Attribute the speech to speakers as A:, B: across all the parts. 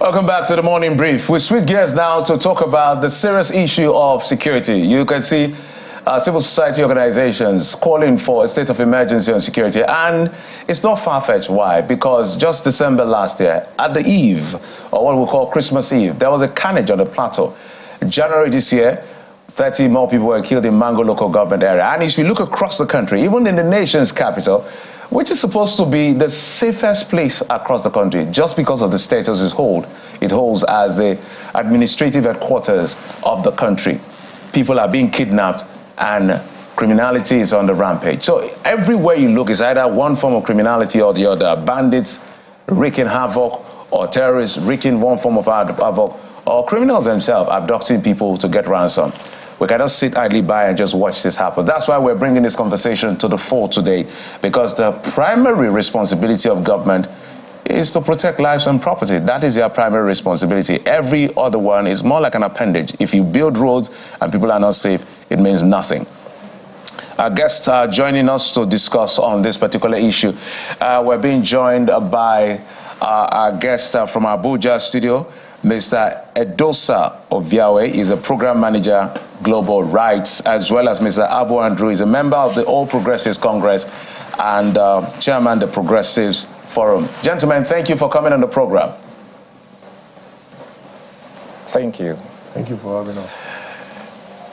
A: Welcome back to the Morning Brief. We switch gears now to talk about the serious issue of security. You can see civil society organizations calling for a state of emergency on security, and it's not far-fetched. Why? Because just December last year, at the eve, or what we call Christmas Eve, there was a carnage on the plateau. January this year, 30 more people were killed in Mango local government area. And if you look across the country, even in the nation's capital, which is supposed to be the safest place across the country, just because of the status it holds as the administrative headquarters of the country. People are being kidnapped and criminality is on the rampage. So everywhere you look is either one form of criminality or the other. Bandits wreaking havoc, or terrorists wreaking one form of havoc, or criminals themselves abducting people to get ransom. We cannot sit idly by and just watch this happen. That's why we're bringing this conversation to the fore today, because the primary responsibility of government is to protect lives and property. That is their primary responsibility. Every other one is more like an appendage. If you build roads and people are not safe, it means nothing. Our guests are joining us to discuss on this particular issue. We're being joined by our guest from Abuja studio, Mr. Edosa Oviawe is a program manager, Global Rights, as well as Mr. Abu Andrew is a member of the All Progressives Congress and chairman of the Progressives Forum. Gentlemen, thank you for coming on the program.
B: Thank you.
C: Thank you for having us.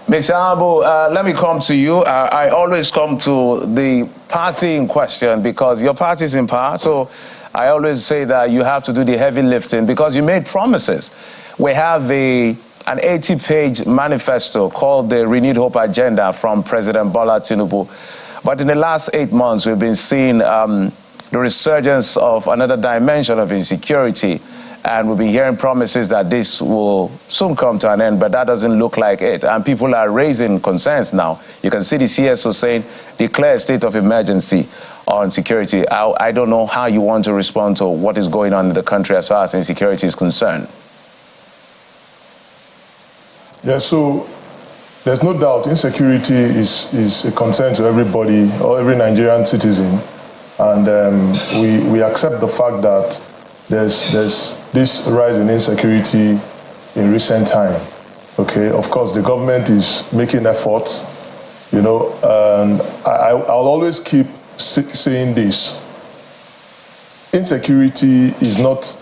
A: Mr. Abu, let me come to you. I always come to the party in question because your party is in power. So I always say that you have to do the heavy lifting because you made promises. We have an 80-page manifesto called the Renewed Hope Agenda from President Bola Tinubu. But in the last 8 months, we've been seeing the resurgence of another dimension of insecurity. And we've been hearing promises that this will soon come to an end, but that doesn't look like it. And people are raising concerns now. You can see the CSO saying, declare a state of emergency on security. I don't know how you want to respond to what is going on in the country as far as insecurity is concerned.
C: Yeah, so there's no doubt insecurity is a concern to everybody, or every Nigerian citizen. And we accept the fact that there's this rise in insecurity in recent time. Okay, of course, the government is making efforts, and I'll always keep saying this. Insecurity is not,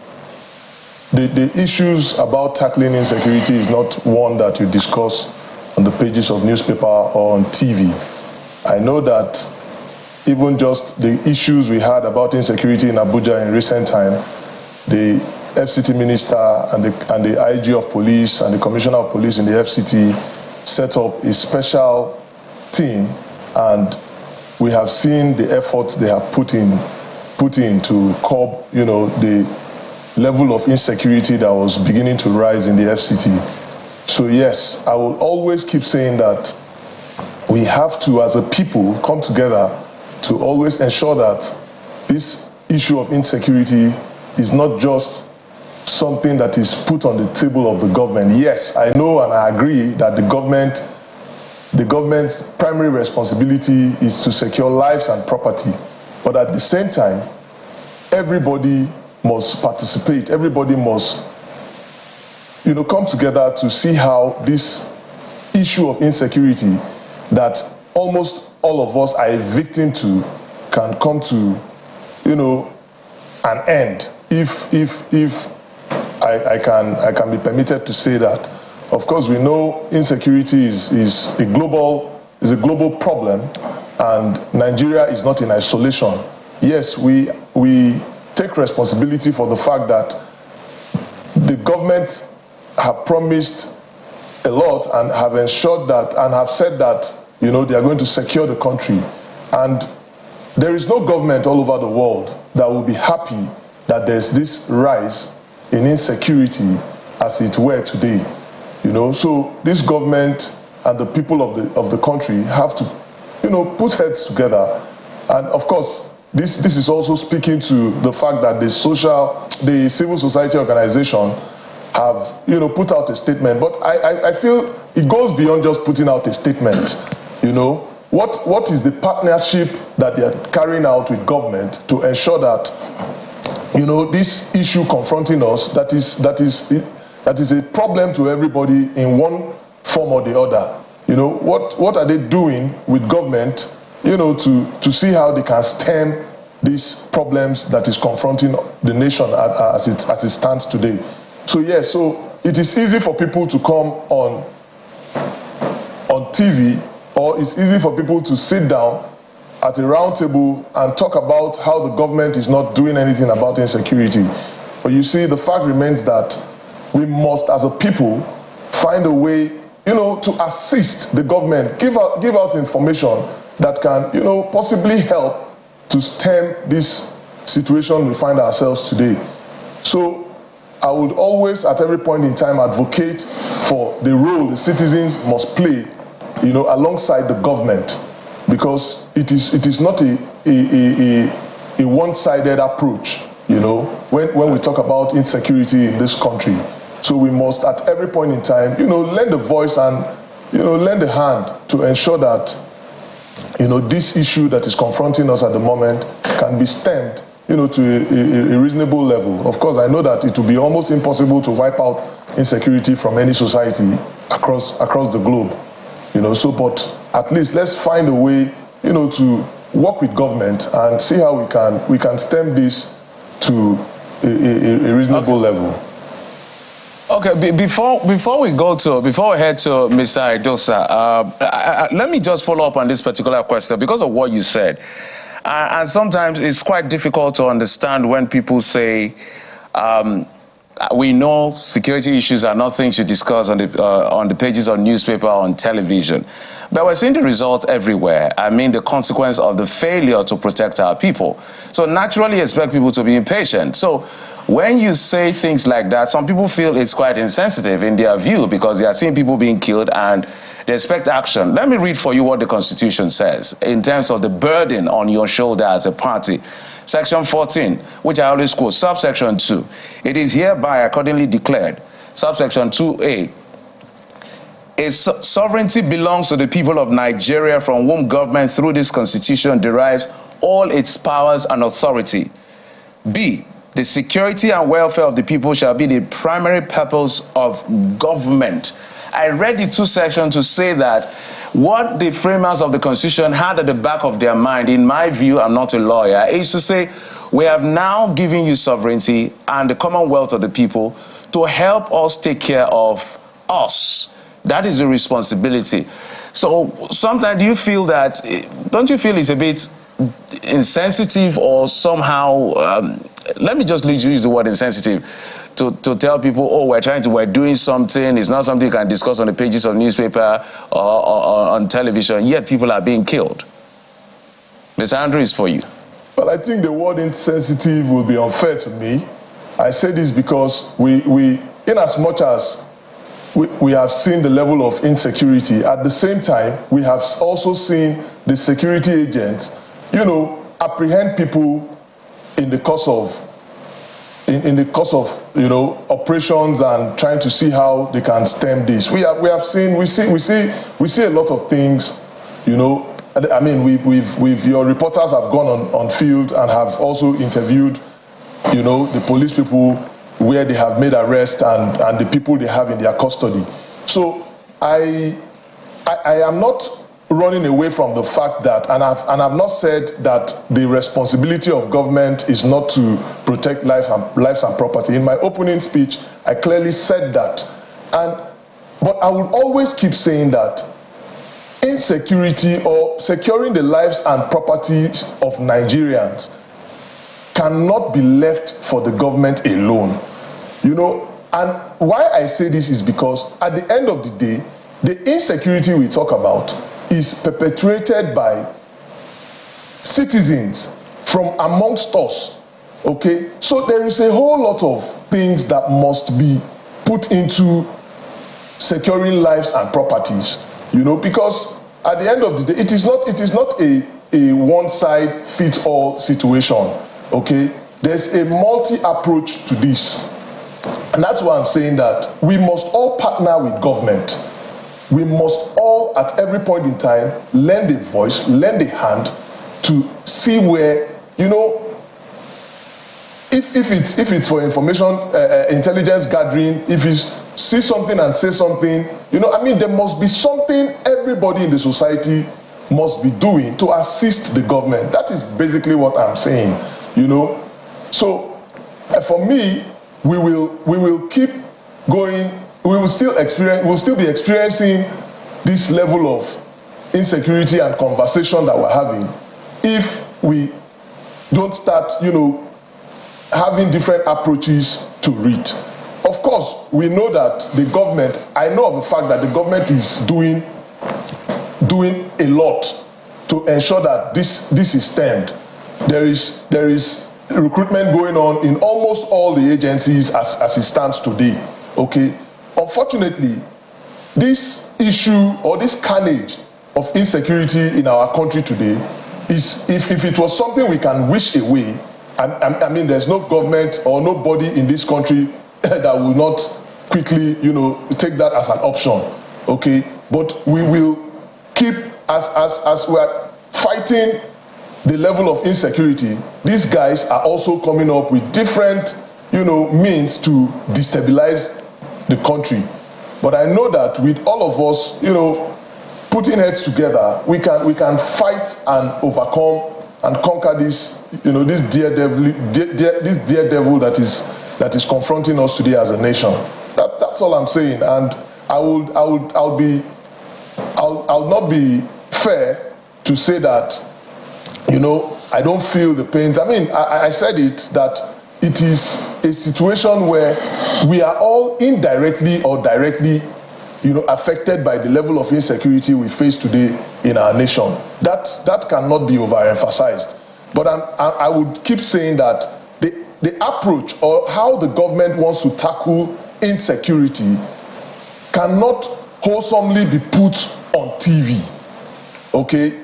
C: the issues about tackling insecurity is not one that you discuss on the pages of newspaper or on TV. I know that even just the issues we had about insecurity in Abuja in recent time, the FCT minister and the IG of police and the commissioner of police in the FCT set up a special team, and we have seen the efforts they have put in to curb, the level of insecurity that was beginning to rise in the FCT. So yes, I will always keep saying that we have to, as a people, come together to always ensure that this issue of insecurity is not just something that is put on the table of the government. Yes, I know and I agree that the government's primary responsibility is to secure lives and property. But at the same time, everybody must participate. Everybody must, come together to see how this issue of insecurity that almost all of us are a victim to can come to, an end. If I can be permitted to say that. Of course, we know insecurity is a global problem, and Nigeria is not in isolation. Yes, we take responsibility for the fact that the government have promised a lot and have ensured that and have said that they are going to secure the country. And there is no government all over the world that will be happy that there's this rise in insecurity as it were today. So this government and the people of the country have to, put heads together. And of course, this is also speaking to the fact that the civil society organization have, put out a statement. But I feel it goes beyond just putting out a statement. What is the partnership that they are carrying out with government to ensure that you know, this issue confronting us that is a problem to everybody in one form or the other. You know, what are they doing with government, you know, to see how they can stem these problems that is confronting the nation as it stands today. So yes, so it is easy for people to come on TV, or it's easy for people to sit down at a round table and talk about how the government is not doing anything about insecurity. But you see, the fact remains that we must, as a people, find a way, you know, to assist the government, give out information that can, you know, possibly help to stem this situation we find ourselves today. So I would always, at every point in time, advocate for the role the citizens must play, you know, alongside the government, because it is not a one-sided approach, you know, when we talk about insecurity in this country. So we must, at every point in time, you know, lend a voice and, you know, lend a hand to ensure that, you know, this issue that is confronting us at the moment can be stemmed, you know, to a reasonable level. Of course, I know that it will be almost impossible to wipe out insecurity from any society across the globe, you know. So, but at least let's find a way, you know, to work with government and see how we can stem this to a reasonable level.
A: Okay, before we head to Mr. Idosa, let me just follow up on this particular question because of what you said. And sometimes it's quite difficult to understand when people say, we know security issues are not things you discuss on the pages of newspaper or on television. But we're seeing the results everywhere. I mean, the consequence of the failure to protect our people. So naturally expect people to be impatient. So when you say things like that, some people feel it's quite insensitive in their view because they are seeing people being killed and they expect action. Let me read for you what the Constitution says in terms of the burden on your shoulder as a party. Section 14, which I always quote, subsection 2. It is hereby accordingly declared, subsection 2A, sovereignty belongs to the people of Nigeria, from whom government through this Constitution derives all its powers and authority. B, the security and welfare of the people shall be the primary purpose of government. I read the two sections to say that what the framers of the Constitution had at the back of their mind, in my view, I'm not a lawyer, is to say, we have now given you sovereignty and the commonwealth of the people to help us take care of us. That is a responsibility. So sometimes do you feel that, don't you feel it's a bit insensitive or somehow, let me just use the word insensitive, to tell people, oh, we're doing something, it's not something you can discuss on the pages of newspaper or on television, yet people are being killed. Mr. Andrew, is for you.
C: Well, I think the word insensitive will be unfair to me. I say this because we in as much as we have seen the level of insecurity, at the same time, we have also seen the security agents, you know, apprehend people in the course of you know, operations and trying to see how they can stem this. We see a lot of things, you know. I mean, your reporters have gone on field and have also interviewed, you know, the police people where they have made arrests and the people they have in their custody. So I am not running away from the fact that, and I've not said that the responsibility of government is not to protect lives and property. In my opening speech, I clearly said that. But I would always keep saying that insecurity or securing the lives and properties of Nigerians cannot be left for the government alone. You know, and why I say this is because at the end of the day, the insecurity we talk about is perpetrated by citizens from amongst us, okay? So there is a whole lot of things that must be put into securing lives and properties, you know, because at the end of the day, it is not a one-size-fits-all situation, okay? There's a multi-approach to this. And that's why I'm saying that we must all partner with government. We must all, at every point in time, lend a voice, lend a hand to see where, you know, if it's for information, intelligence gathering, if you see something and say something, I mean, there must be something everybody in the society must be doing to assist the government. That is basically what I'm saying, So for me, we will keep going. We will still be experiencing this level of insecurity and conversation that we're having if we don't start, having different approaches to it. Of course, we know that the government, I know of the fact that the government is doing a lot to ensure that this is stemmed. There is recruitment going on in almost all the agencies as it stands today. Okay. Unfortunately, this issue or this carnage of insecurity in our country today is, if it was something we can wish away, I mean, there's no government or nobody in this country that will not quickly, take that as an option. Okay. But we will keep, as we're fighting the level of insecurity, these guys are also coming up with different, means to destabilize the country. But I know that with all of us, putting heads together, we can fight and overcome and conquer this, this dear devil that is confronting us today as a nation. That's all I'm saying. And I'll not be fair to say that, I don't feel the pain. I mean, I said it, that it is a situation where we are all indirectly or directly, affected by the level of insecurity we face today in our nation. That cannot be overemphasized. But I would keep saying that the approach or how the government wants to tackle insecurity cannot wholesomely be put on TV. Okay?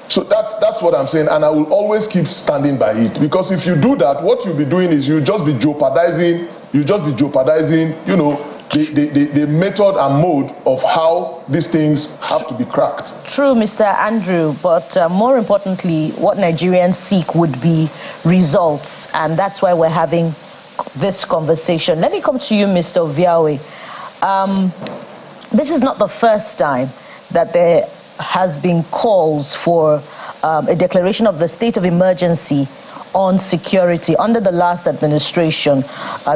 C: So that's what I'm saying, and I will always keep standing by it, because if you do that, what you'll be doing is you'll just be jeopardizing, the method and mode of how these things have to be cracked.
B: True, Mr. Andrew, but more importantly, what Nigerians seek would be results, and that's why we're having this conversation. Let me come to you, Mr. Oviawe. This is not the first time that there has been calls for a declaration of the state of emergency on security. Under the last administration,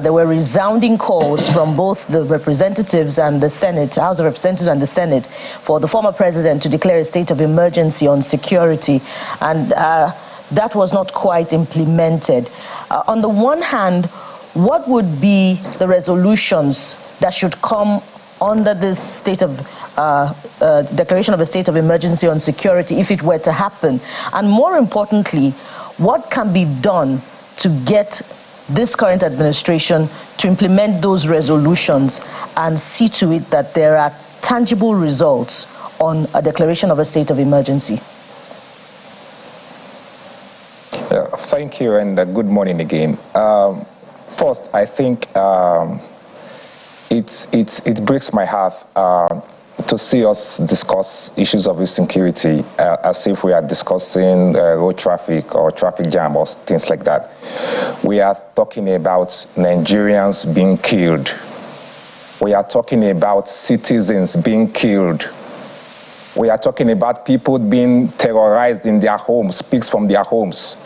B: there were resounding calls from both the representatives and the Senate, House of Representatives and the Senate, for the former president to declare a state of emergency on security. And that was not quite implemented. On the one hand, what would be the resolutions that should come under this state of declaration of a state of emergency on security if it were to happen? And more importantly, what can be done to get this current administration to implement those resolutions and see to it that there are tangible results on a declaration of a state of emergency?
D: Thank you, and good morning again. First, I think it breaks my heart to see us discuss issues of insecurity as if we are discussing road traffic or traffic jam or things like that. We are talking about Nigerians being killed. We are talking about citizens being killed. We are talking about people being terrorized in their homes, pigs from their homes.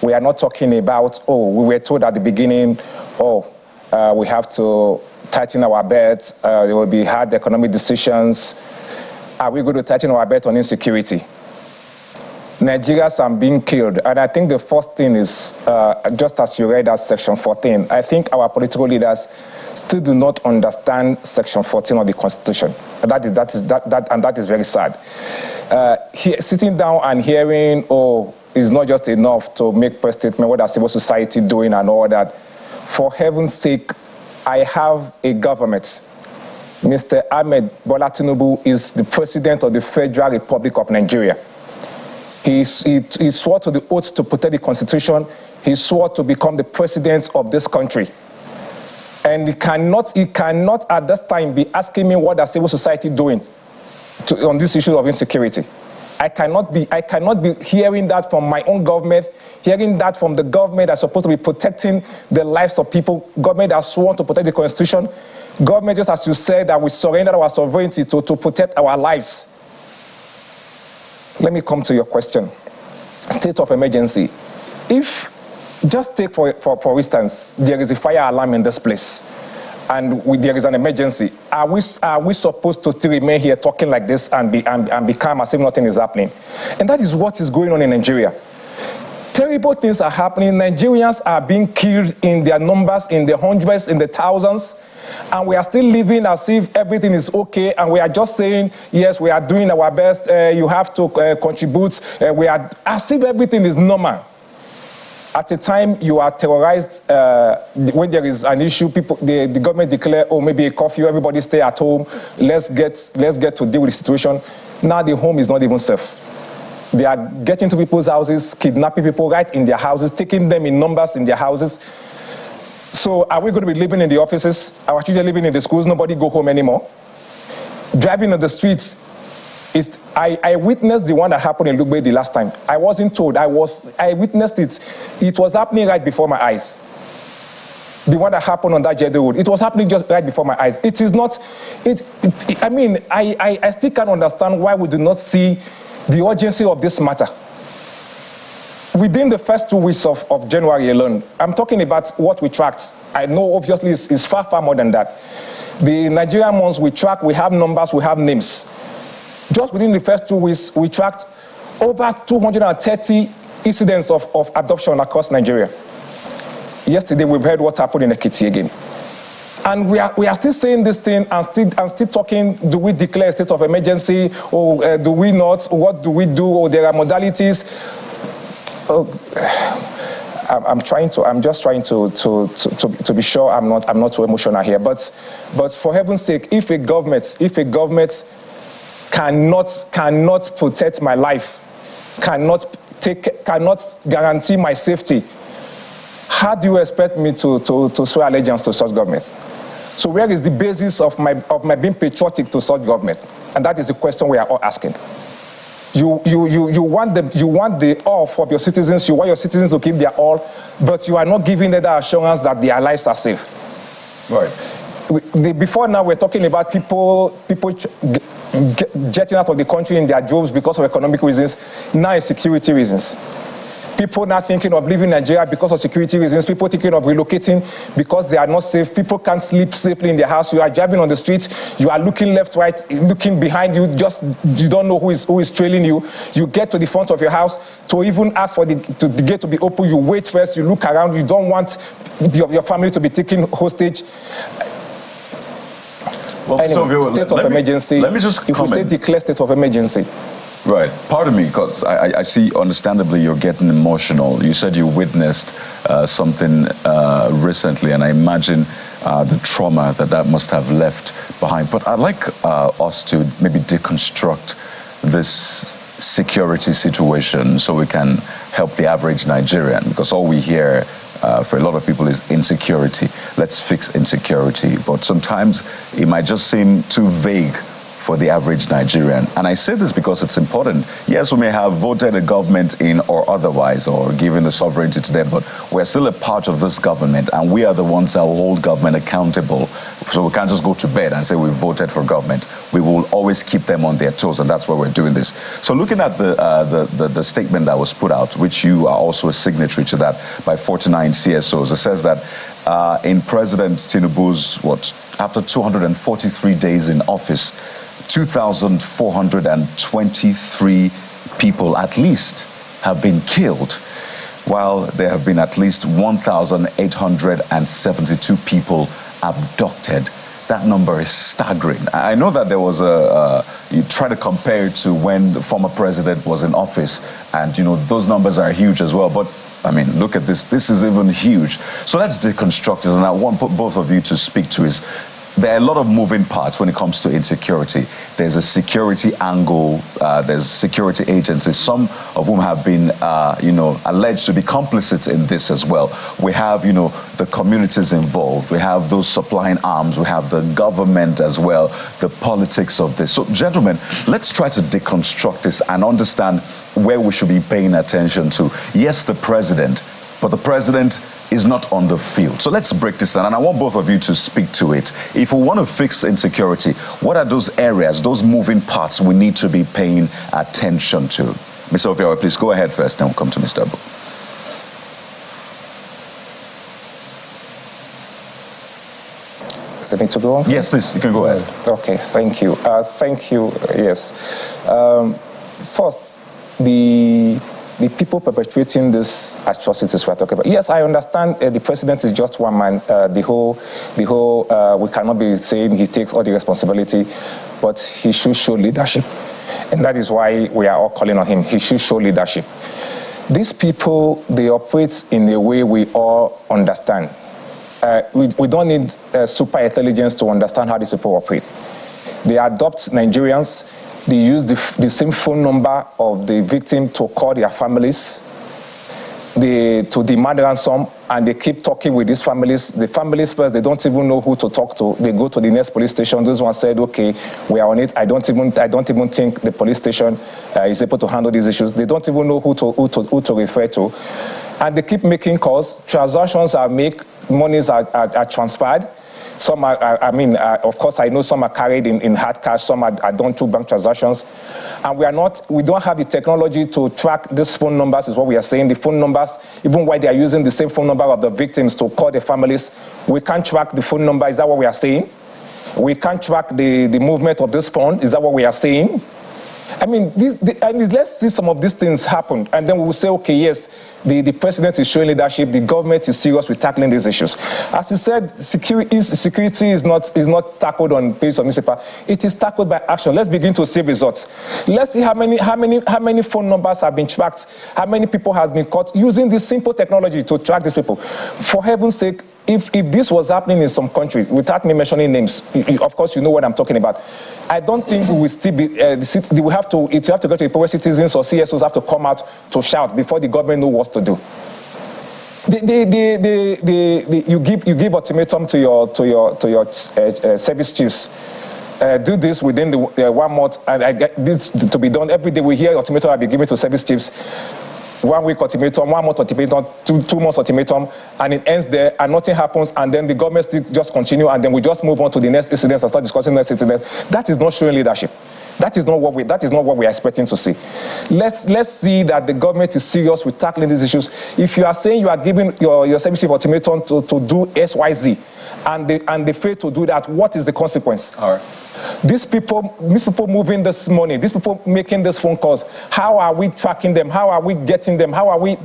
D: We are not talking about, we were told at the beginning, we have to tighten our belts, there will be hard economic decisions. Are we going to tighten our belt on insecurity? Nigerians are being killed, and I think the first thing is, just as you read as Section 14, I think our political leaders still do not understand Section 14 of the Constitution, and that is very sad. Sitting down and hearing, is not just enough to make press statement, what are civil society doing and all that. For heaven's sake, I have a government. Mr. Ahmed Bola Tinubu is the president of the Federal Republic of Nigeria. He swore to the oath to protect the Constitution. He swore to become the president of this country. And he cannot at this time be asking me what is civil society doing on this issue of insecurity. I cannot be hearing that from my own government, hearing that from the government that's supposed to be protecting the lives of people, government that's sworn to protect the Constitution, government, just as you said, that we surrendered our sovereignty to protect our lives. Let me come to your question. State of emergency. If, just take for instance, there is a fire alarm in this place, and there is an emergency, are we supposed to still remain here talking like this and be calm as if nothing is happening? And that is what is going on in Nigeria. Terrible things are happening. Nigerians are being killed in their numbers, in the hundreds, in the thousands, and we are still living as if everything is okay, and we are just saying, yes, we are doing our best, you have to contribute, we are, as if everything is normal. At a time you are terrorized, when there is an issue, the government declare, oh, maybe a curfew, everybody stay at home, let's get to deal with the situation. Now the home is not even safe. They are getting to people's houses, kidnapping people right in their houses, taking them in numbers in their houses. So are we going to be living in the offices? Our children living in the schools, nobody go home anymore? Driving on the streets, I witnessed the one that happened in Lugbe the last time. I wasn't told, I witnessed it. It was happening right before my eyes. The one that happened on that Jeddah road, it was happening just right before my eyes. It is not, I mean, I still can't understand why we do not see the urgency of this matter. Within the first 2 weeks of January alone, I'm talking about what we tracked. I know obviously it's far, far more than that. The Nigerian months we track, we have numbers, we have names. Just within the first 2 weeks, we tracked over 230 incidents of abduction across Nigeria. Yesterday, we've heard what happened in Ekiti again. And we are still saying this thing and still talking, do we declare a state of emergency, or do we not? What do we do? Or there are modalities. I'm just trying to be sure I'm not too emotional here. But for heaven's sake, if a government cannot protect my life, cannot guarantee my safety, how do you expect me to swear allegiance to such government? So where is the basis of my being patriotic to such government? And that is the question we are all asking. You want the all from your citizens, you want your citizens to give their all, but you are not giving them the assurance that their lives are safe.
A: Right.
D: Before now, we're talking about people jetting out of the country in their droves because of economic reasons. Now it's security reasons. People not thinking of leaving Nigeria because of security reasons. People thinking of relocating because they are not safe. People can't sleep safely in their house. You are driving on the streets. You are looking left, right, looking behind you. You don't know who is trailing you. You get to the front of your house to even ask for the gate to be open. You wait first. You look around. You don't want your family to be taken hostage.
A: Well,
D: anyway, state of emergency.
A: Let me just comment.
D: If we say declare state of emergency.
A: Right. Pardon me, because I see, understandably, you're getting emotional. You said you witnessed something recently, and I imagine the trauma that must have left behind. But I'd like us to maybe deconstruct this security situation so we can help the average Nigerian, because all we hear for a lot of people is insecurity. Let's fix insecurity. But sometimes it might just seem too vague for the average Nigerian. And I say this because it's important. Yes, we may have voted a government in or otherwise, or given the sovereignty to them, but we're still a part of this government, and we are the ones that will hold government accountable. So we can't just go to bed and say we voted for government. We will always keep them on their toes, and that's why we're doing this. So looking at the statement that was put out, which you are also a signatory to that, by 49 CSOs, it says that in President Tinubu's, after 243 days in office, 2,423 people at least have been killed, while there have been at least 1,872 people abducted. That number is staggering. I know that there was you try to compare it to when the former president was in office, and those numbers are huge as well, but I mean, look at this. This is even huge. So let's deconstruct it, and I want both of you to speak to is,
E: there are a lot of moving parts when it comes to insecurity. There's a security angle, there's security agencies, some of whom have been, alleged to be complicit in this as well. We have, the communities involved. We have those supplying arms. We have the government as well, the politics of this. So, gentlemen, let's try to deconstruct this and understand where we should be paying attention to. Yes, the president, but the president is not on the field. So let's break this down, and I want both of you to speak to it. If we want to fix insecurity, what are those areas, those moving parts we need to be paying attention to? Mr. Obiora, please go ahead first, then we'll come to Mr. Abu.
D: Is it me to go on?
E: Yes, please, you can go ahead.
D: Okay, thank you. Yes. First, the people perpetrating these atrocities we're talking about. Yes, I understand the president is just one man. We cannot be saying he takes all the responsibility, but he should show leadership. And that is why we are all calling on him. He should show leadership. These people, they operate in a way we all understand. We don't need super intelligence to understand how these people operate. They adopt Nigerians. They use the same phone number of the victim to call their families, to demand ransom, and they keep talking with these families. The families first, they don't even know who to talk to. They go to the next police station. Those ones said, okay, we are on it. I don't even think the police station is able to handle these issues. They don't even know who to refer to. And they keep making calls. Transactions are made, monies are transferred. Some are, of course, I know some are carried in hard cash, some are done through bank transactions. And we don't have the technology to track these phone numbers, is what we are saying. The phone numbers, even while they are using the same phone number of the victims to call the families, we can't track the phone number, is that what we are saying? We can't track the movement of this phone, is that what we are saying? I mean, let's see some of these things happen, and then we will say, okay, yes, the president is showing leadership, the government is serious with tackling these issues. As he said, security is not tackled on pages of newspaper. It is tackled by action. Let's begin to see results. Let's see how many phone numbers have been tracked, how many people have been caught using this simple technology to track these people. For heaven's sake, if this was happening in some countries, without me mentioning names, of course you know what I'm talking about, I don't think we will still be, we have to go to the poor citizens or CSOs have to come out to shout before the government knows what to do. You give ultimatum to your service chiefs. Do this within the 1 month, and I get this to be done. Every day we hear ultimatum have been given to service chiefs. 1 week ultimatum, 1 month ultimatum, 2 months ultimatum, and it ends there, and nothing happens, and then the government still just continue, and then we just move on to the next incidents and start discussing the next incidents. That is not showing leadership. That is not what we are expecting to see. Let's see that the government is serious with tackling these issues. If you are saying you are giving your service chief ultimatum to do XYZ, and they fail to do that, what is the consequence? All right. These people moving this money, these people making these phone calls, how are we tracking them? How are we getting them? How are we?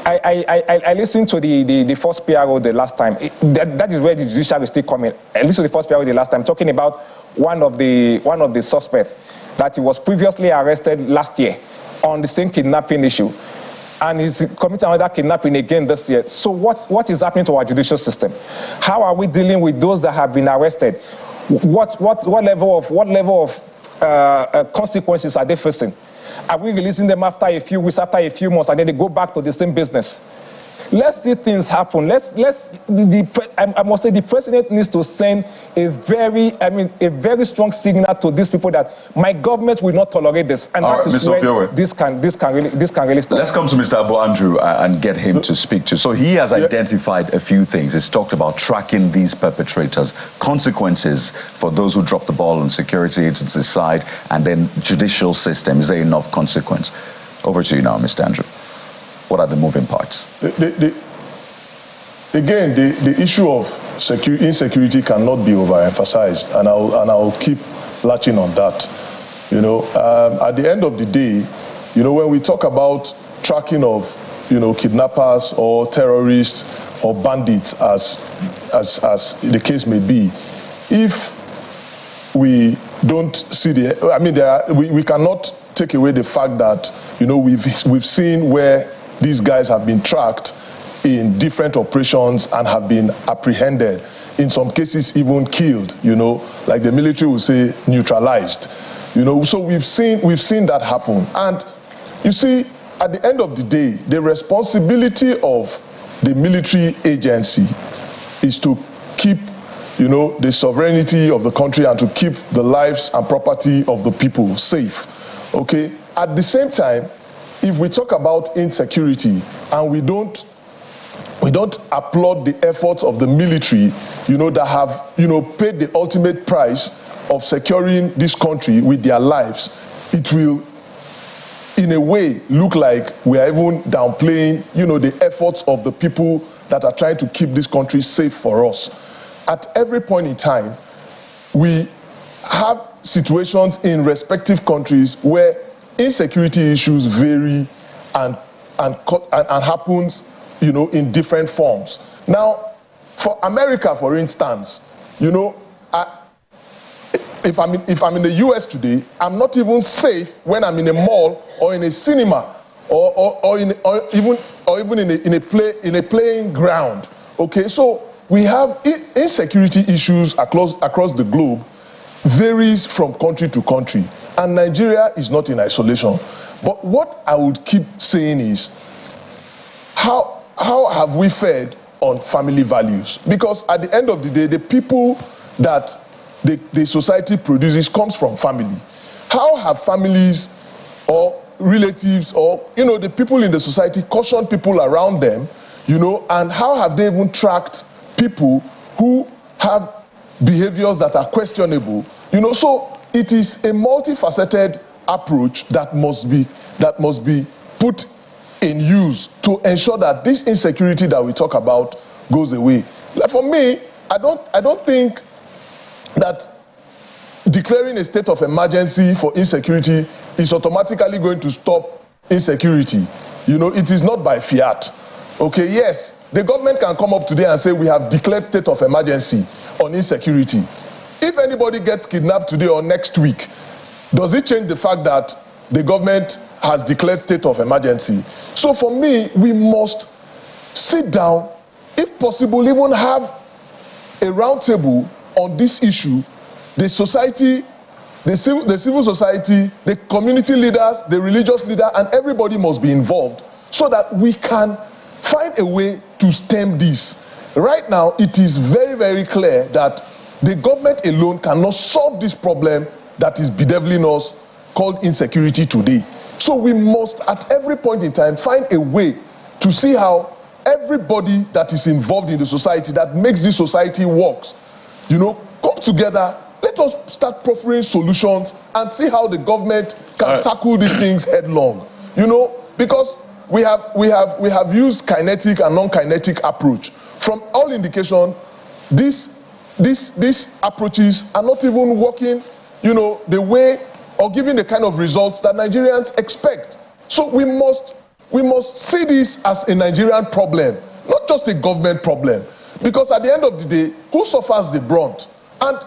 D: I listened to the first PRO the last time. That is where the judiciary is still coming. I listened to the first PRO the last time, talking about one of the suspects that he was previously arrested last year on the same kidnapping issue, and he's committing another kidnapping again this year. So what is happening to our judicial system? How are we dealing with those that have been arrested? What level of consequences are they facing? Are we releasing them after a few weeks, after a few months, and then they go back to the same business? Let's see things happen. I must say the president needs to send a very strong signal to these people that my government will not tolerate this, and that is where this can really stop.
E: Let's come to Mr. Abu Andrew and get him to speak to. So he has identified a few things. He's talked about tracking these perpetrators, consequences for those who drop the ball on security agency side, and then judicial system. Is there enough consequence? Over to you now, Mr. Andrew. What are the moving parts?
C: Again, the issue of insecurity cannot be overemphasized, and I'll keep latching on that. At the end of the day, when we talk about tracking of, kidnappers or terrorists or bandits, as the case may be, if we don't see we cannot take away the fact that we've seen where these guys have been tracked in different operations and have been apprehended in some cases even killed, you know, like the military will say, neutralized. You know, so we've seen that happen. And you see, at the end of the day, the responsibility of the military agency is to keep, you know, the sovereignty of the country and to keep the lives and property of the people safe. Okay? At the same time, if we talk about insecurity and we don't applaud the efforts of the military, you know, that have, you know, paid the ultimate price of securing this country with their lives, it will, in a way, look like we are even downplaying, you know, the efforts of the people that are trying to keep this country safe for us. At every point in time, we have situations in respective countries where insecurity issues vary and happens, you know, in different forms. Now, for America, for instance, you know, if I'm in the US today, I'm not even safe when I'm in a mall or in a cinema or even in a playing ground. Okay, so we have insecurity issues across the globe, varies from country to country, and Nigeria is not in isolation. But what I would keep saying is, how have we fared on family values? Because at the end of the day, the people that the society produces comes from family. How have families or relatives or, you know, the people in the society cautioned people around them, you know, and how have they even tracked people who have behaviors that are questionable, you know? So it is a multifaceted approach that must be put in use to ensure that this insecurity that we talk about goes away. Like for me, I don't think that declaring a state of emergency for insecurity is automatically going to stop insecurity. You know, it is not by fiat. Okay, yes, the government can come up today and say we have declared state of emergency on insecurity. If anybody gets kidnapped today or next week, does it change the fact that the government has declared state of emergency? So for me, we must sit down, if possible, even have a roundtable on this issue. The society, the civil society, the community leaders, the religious leader, and everybody must be involved so that we can find a way to stem this. Right now, it is very, very clear that the government alone cannot solve this problem that is bedeviling us, called insecurity today. So we must, at every point in time, find a way to see how everybody that is involved in the society, that makes this society works, you know, come together. Let us start proffering solutions and see how the government can tackle these things headlong. You know, because we have used kinetic and non-kinetic approach. From all indication, these approaches are not even working, you know, the way or giving the kind of results that Nigerians expect. So we must see this as a Nigerian problem, not just a government problem. Because at the end of the day, who suffers the brunt? And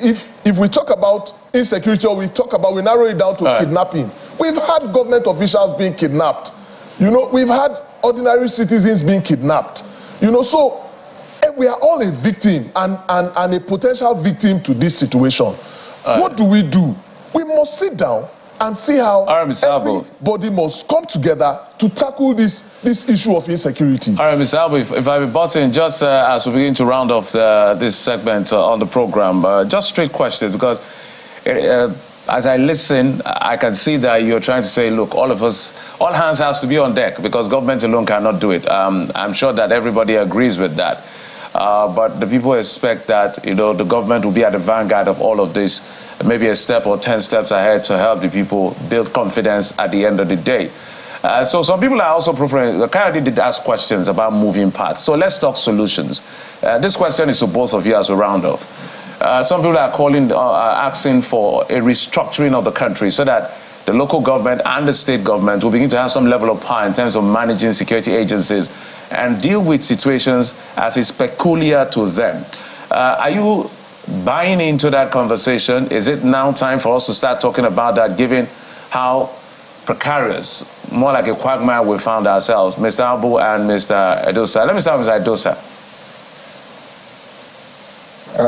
C: if we talk about insecurity, or we narrow it down to kidnapping, we've had government officials being kidnapped. You know, we've had ordinary citizens being kidnapped. You know, so we are all a victim and a potential victim to this situation. What do? We must sit down and see how everybody must come together to tackle this issue of insecurity.
A: All right, Mr. Albo, if I be button, just as we begin to round off this segment on the program, just straight questions, because as I listen, I can see that you're trying to say, look, all of us, all hands has to be on deck, because government alone cannot do it. I'm sure that everybody agrees with that. But the people expect that, you know, the government will be at the vanguard of all of this, maybe a step or 10 steps ahead to help the people build confidence at the end of the day. So some people are also preferring, Kayode did ask questions about moving parts. So let's talk solutions. This question is to both of you as a round off. Some people are asking for a restructuring of the country so that the local government and the state government will begin to have some level of power in terms of managing security agencies and deal with situations as is peculiar to them. Are you buying into that conversation? Is it now time for us to start talking about that, given how precarious, more like a quagmire we found ourselves? Mr. Albo and Mr. Edosa. Let me start with Mr. Edosa.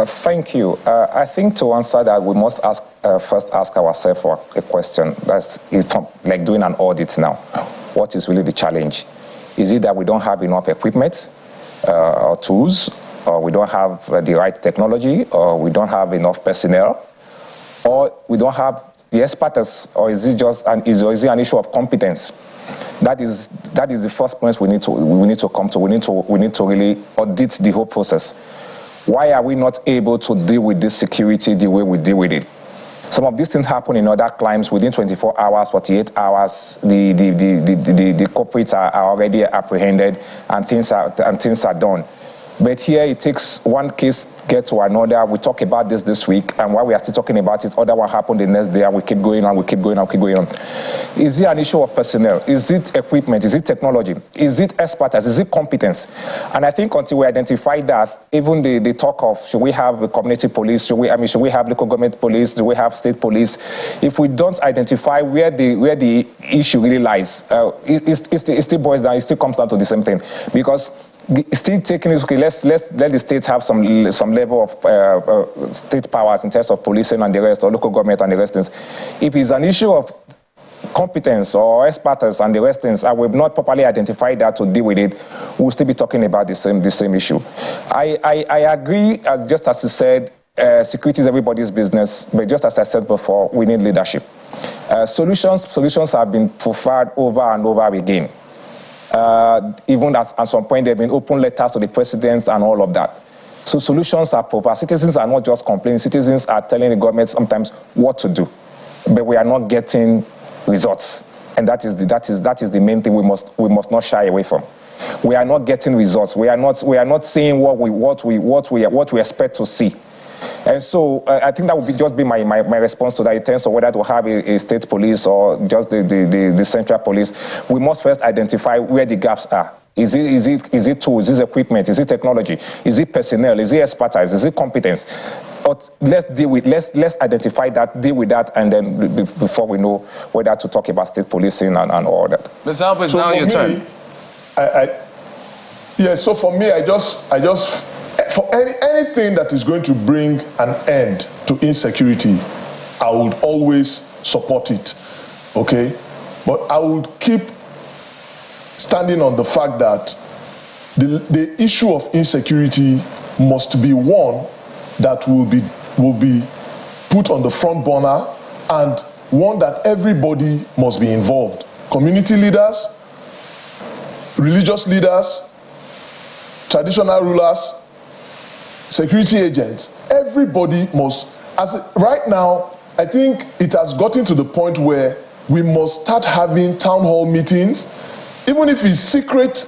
D: Thank you. I think to answer that, we must first ask ourselves a question. That's like doing an audit now. What is really the challenge? Is it that we don't have enough equipment or tools, or we don't have the right technology, or we don't have enough personnel, or we don't have the expertise, or is it just is it an issue of competence? That is the first point we need to come to. We need to really audit the whole process. Why are we not able to deal with this security the way we deal with it? Some of these things happen in other climes within 24 hours, 48 hours. The culprits are already apprehended and things are done. But here it takes one case get to another. We talk about this week, and while we are still talking about it, other one happened the next day, and we keep going on, we keep going on, keep going on. Is it an issue of personnel? Is it equipment? Is it technology? Is it expertise? Is it competence? And I think until we identify that, even the talk of should we have a community police? Should we have local government police? Do we have state police? If we don't identify where the issue really lies, it still boils down. It still comes down to the same thing, because still taking this, okay, let the states have some level of state powers in terms of policing and the rest, or local government and the rest things. If it's an issue of competence or expertise and the rest things, and we've not properly identified that to deal with it, we'll still be talking about the same issue. I agree, just as you said, security is everybody's business, but just as I said before, we need leadership. Solutions have been proffered over and over again. Even at some point, there have been open letters to the presidents and all of that. So solutions are proper. Citizens are not just complaining. Citizens are telling the government sometimes what to do, but we are not getting results, and that is the main thing we must not shy away from. We are not getting results. We are not seeing what we expect to see. And so I think that would just be my response to that in terms of whether to have a state police or just the central police. We must first identify where the gaps are. Is it tools? Is it equipment? Is it technology? Is it personnel? Is it expertise? Is it competence? But let's identify that, deal with that, and then before we know whether to talk about state policing and all that.
A: Ms. Alpes, so now your turn.
C: So for me, I just for anything that is going to bring an end to insecurity, I would always support it, okay? But I would keep standing on the fact that the issue of insecurity must be one that will be put on the front burner, and one that everybody must be involved. Community leaders, religious leaders, traditional rulers, security agents, everybody must, right now, I think it has gotten to the point where we must start having town hall meetings, even if it's secret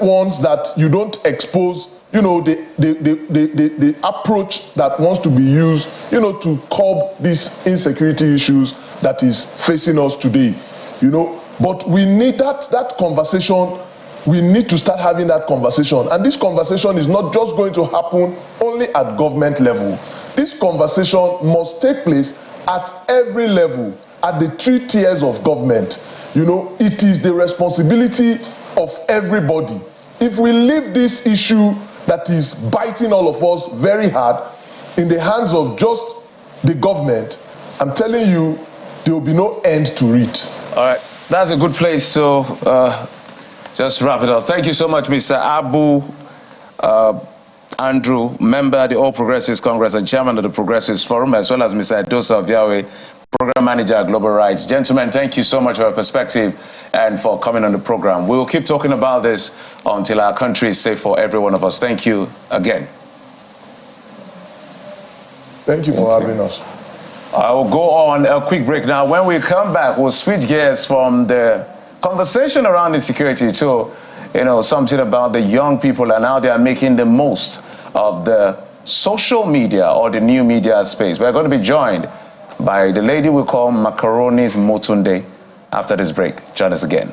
C: ones that you don't expose, the approach that wants to be used, to curb these insecurity issues that is facing us today, But we need that conversation. We need to start having that conversation. And this conversation is not just going to happen only at government level. This conversation must take place at every level, at the 3 tiers of government. It is the responsibility of everybody. If we leave this issue that is biting all of us very hard in the hands of just the government, I'm telling you, there will be no end to it.
A: All right, that's a good place to just wrap it up. Thank you so much, Mr. Abu Andrew, member of the All Progressives Congress and chairman of the Progressives Forum, as well as Mr. Edosa Obiawe, program manager at Global Rights. Gentlemen, thank you so much for your perspective and for coming on the program. We will keep talking about this until our country is safe for every one of us. Thank you again.
C: Thank you for having us.
A: I will go on a quick break now. When we come back, we'll switch gears from the conversation around insecurity to, something about the young people and how they are making the most of the social media or the new media space. We're going to be joined by the lady we call Macaroni's Motunde after this break. Join us again.